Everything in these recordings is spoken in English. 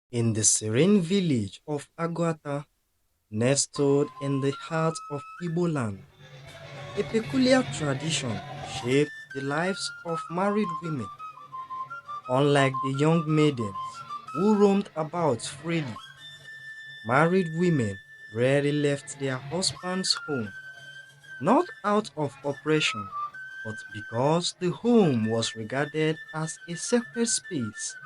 In the serene village of Aguata, nestled in the heart of Igbo land, a peculiar tradition shaped the lives of married women. Unlike the young maidens who roamed about freely, married women rarely left their husband's home, not out of oppression, but because the home was regarded as a sacred space,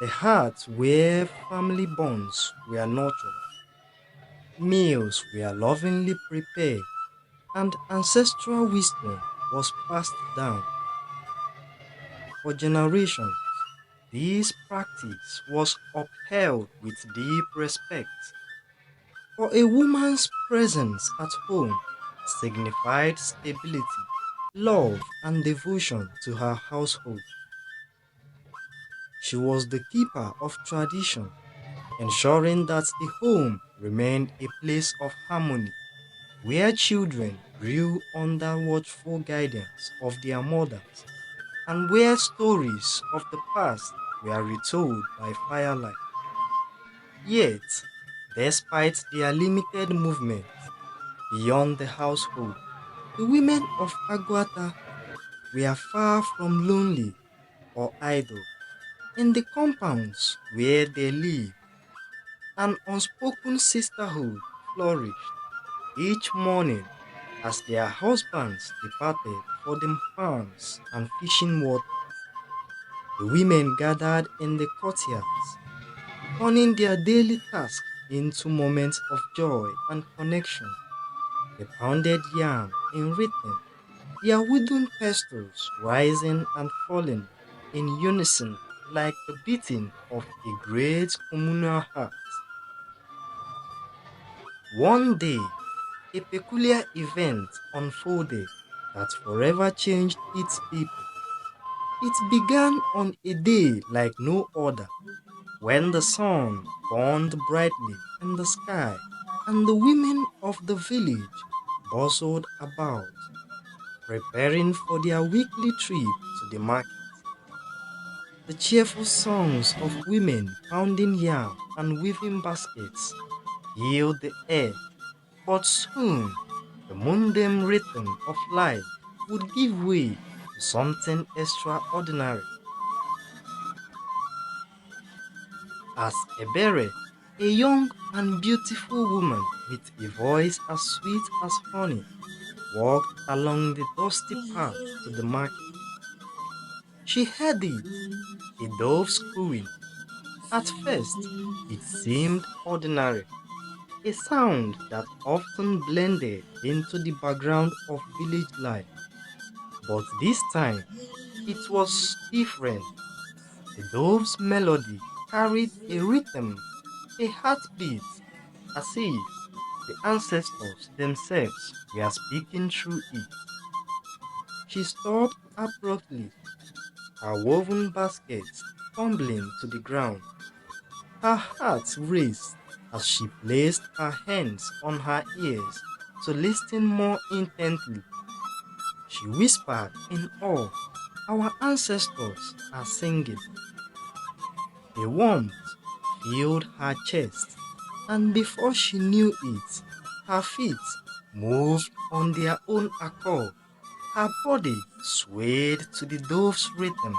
the heart where family bonds were nurtured, meals were lovingly prepared, and ancestral wisdom was passed down. For generations, this practice was upheld with deep respect, for a woman's presence at home signified stability, love, and devotion to her household. She was the keeper of tradition, ensuring that the home remained a place of harmony where children grew under watchful guidance of their mothers, and where stories of the past were retold by firelight. Yet, despite their limited movement beyond the household, the women of Aguata were far from lonely or idle. In the compounds where they lived, an unspoken sisterhood flourished. Each morning, as their husbands departed for the farms and fishing waters, the women gathered in the courtyards, turning their daily tasks into moments of joy and connection. They pounded yam in rhythm, their wooden pestles rising and falling in unison like the beating of a great communal heart. One day, a peculiar event unfolded that forever changed its people. It began on a day like no other, when the sun burned brightly in the sky and the women of the village bustled about, preparing for their weekly trip to the market. The cheerful songs of women pounding yam and weaving baskets filled the air, but soon the mundane rhythm of life would give way to something extraordinary. As Ebere, a young and beautiful woman with a voice as sweet as honey, walked along the dusty path to the market. She heard it, a dove's cooing. At first, it seemed ordinary, a sound that often blended into the background of village life. But this time, it was different. The dove's melody carried a rhythm, a heartbeat, as if the ancestors themselves were speaking through it. She stopped abruptly, her woven basket tumbling to the ground. Her heart raced as she placed her hands on her ears to listen more intently. She whispered in awe, "Our ancestors are singing." A warmth filled her chest, and before she knew it, her feet moved on their own accord. Her body swayed to the dove's rhythm,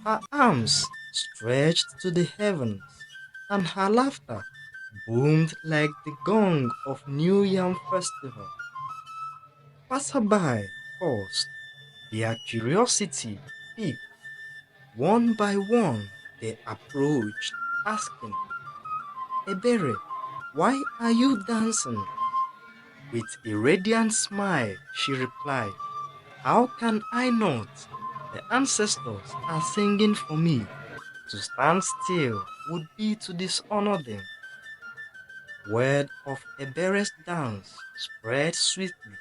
her arms stretched to the heavens, and her laughter boomed like the gong of New Yam Festival. Passerby paused, their curiosity piqued. One by one they approached, asking, "Ebere, why are you dancing?" With a radiant smile, she replied, "How can I not? The ancestors are singing for me. To stand still would be to dishonor them." Word of Ebere's dance spread swiftly,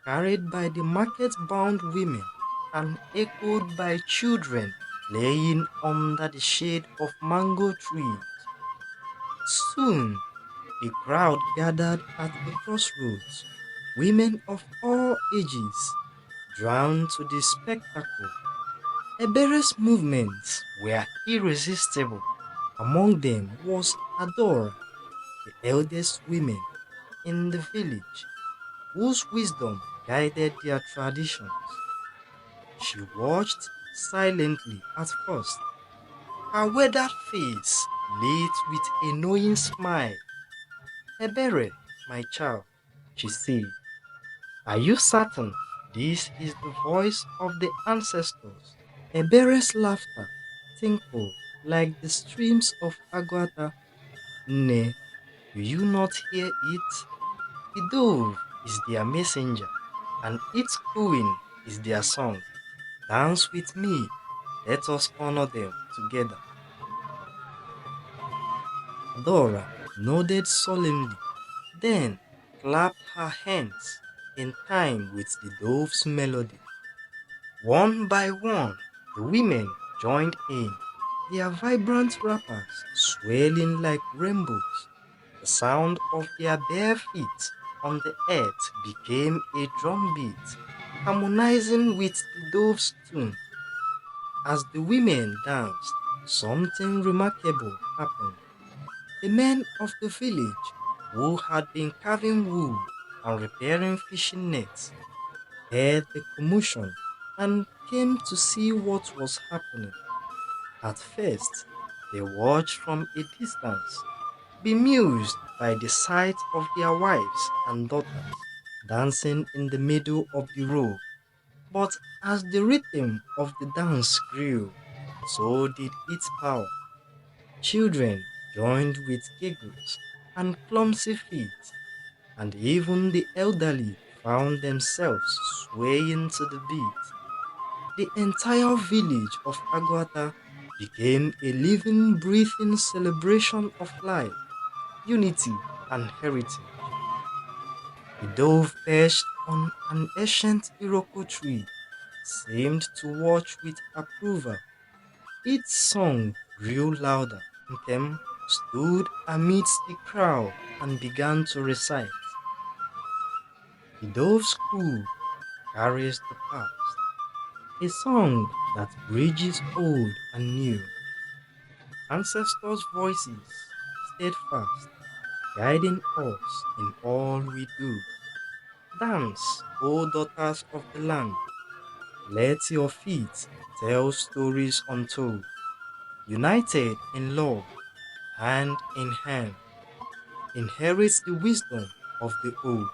carried by the market-bound women and echoed by children playing under the shade of mango trees. Soon, a crowd gathered at the crossroads, women of all ages, drawn to the spectacle. Ebere's movements were irresistible. Among them was Adora, the eldest woman in the village, whose wisdom guided their traditions. She watched silently at first, her weathered face lit with a knowing smile. Ebere, my child, she said, are you certain this is the voice of the ancestors? Ebere's laughter tinkled like the streams of Aguata. Nay, do you not hear it? The dove is their messenger, and its cooing is their song. Dance with me, let us honor them together. Dora nodded solemnly, then clapped her hands in time with the dove's melody. One by one, the women joined in, their vibrant wrappers swelling like rainbows. The sound of their bare feet on the earth became a drumbeat, harmonizing with the dove's tune. As the women danced, something remarkable happened. The men of the village, who had been carving wood and repairing fishing nets, heard the commotion and came to see what was happening. At first, they watched from a distance, bemused by the sight of their wives and daughters dancing in the middle of the road. But as the rhythm of the dance grew, so did its power. Children joined with giggles and clumsy feet, and even the elderly found themselves swaying to the beat. The entire village of Aguata became a living, breathing celebration of life, unity, and heritage. The dove perched on an ancient Iroko tree seemed to watch with approval. Its song grew louder. Nkem stood amidst the crowd and began to recite. The dove's coo carries the past, a song that bridges old and new. Ancestors' voices steadfast, guiding us in all we do. Dance, O daughters of the land, let your feet tell stories untold. United in love, hand in hand, inherit the wisdom of the old.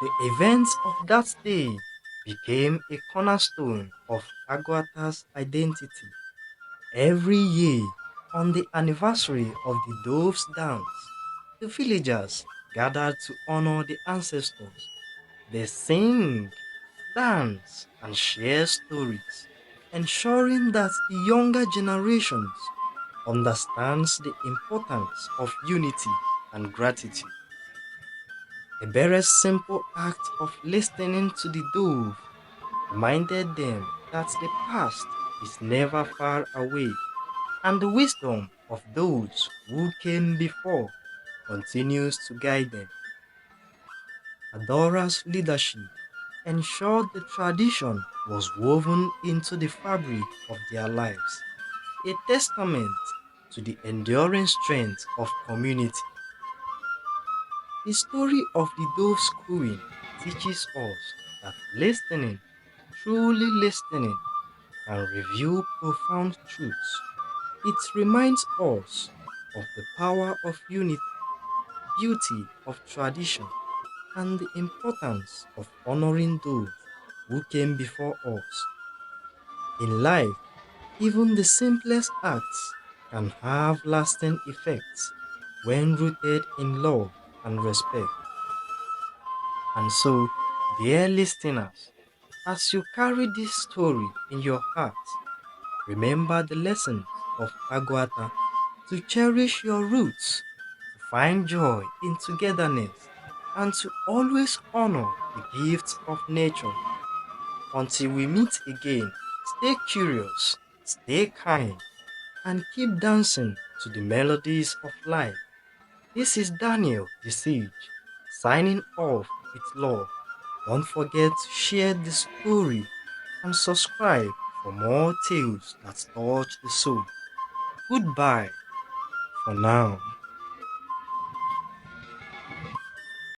The events of that day became a cornerstone of Aguata's identity. Every year, on the anniversary of the Dove's dance, the villagers gathered to honor the ancestors. They sing, dance, and share stories, ensuring that the younger generations understands the importance of unity and gratitude. Ebere's simple act of listening to the dove reminded them that the past is never far away, and the wisdom of those who came before continues to guide them. Adora's leadership ensured the tradition was woven into the fabric of their lives, a testament to the enduring strength of community. The story of the dove's cooing teaches us that listening, truly listening, can reveal profound truths. It reminds us of the power of unity, beauty of tradition, and the importance of honoring those who came before us. In life, even the simplest acts can have lasting effects when rooted in love and respect. And so, dear listeners, as you carry this story in your heart, remember the lessons of Aguata, to cherish your roots, to find joy in togetherness, and to always honor the gifts of nature. Until we meet again, stay curious, stay kind, and keep dancing to the melodies of life. This is Daniel the Sage, signing off with love. Don't forget to share the story and subscribe for more tales that touch the soul. Goodbye for now.